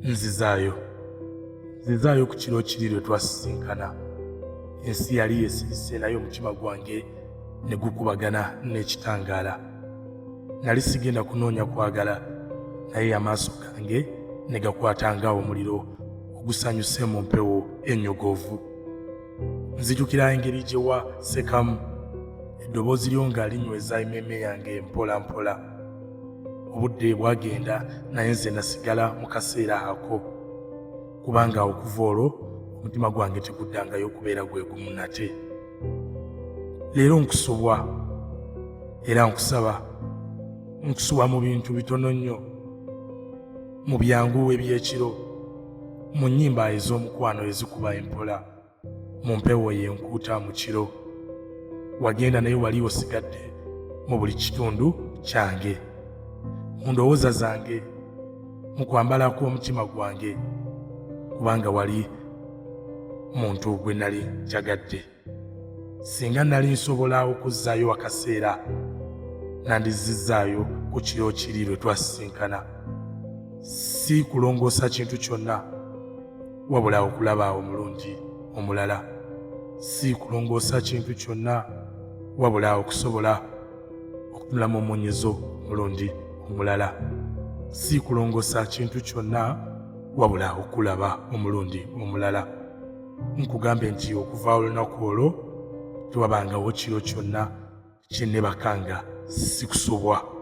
nzizaayo ku kiro kiri lwe twasisinkana. Ensi yali yesirise naye omutima gwange ne gukubagana n'ekitangaala. Nali sigenda kunoonya kwagala naye amaaso gange ne gakwata nga omuliro ogusanyuse mu mpewo ennyogoovu. Nzijukira engeri gye wasekamu, eddoboozi lyo nga linyweza emmeeme yange mpola mpola. Obudde bwagenda naye nze nasigala mu kaseera ako, kubanga okuva olwo omutima gwange teguddangayo okubeera gwe gumu nate. Leero nkusubwa era nkusaba mu bintu bitono nnyo, mu byangu eby'ekiro, mu nnyimba ez'omukwano ezikuba empola, mu mpewo yenkuuta mu kiro. Wagenda naye wali osigadde mu buli kitundu kyange, mu ndowooza zange, mu kwambala kw'omutima gwange, kubanga wali muntu gwe nali njagadde. Singa nali nsobola okuzzaayo akaseera, nandizizzaayo ku kiro kiri lwe twasisinkana. Si kulongoosa kintu kyonna, wabula okulaba omulundi omulala. Si kulongoosa kintu kyonna, wabula okusobola okutunula mu munnyizo omulundi omulala. Si kulongoosa kintu kyonna, wabula okulaba omulundi omulala. Nkugambe nti okuva olunaku olwo tewabangawo kiro kyonna kye neebakanga sikusubwa.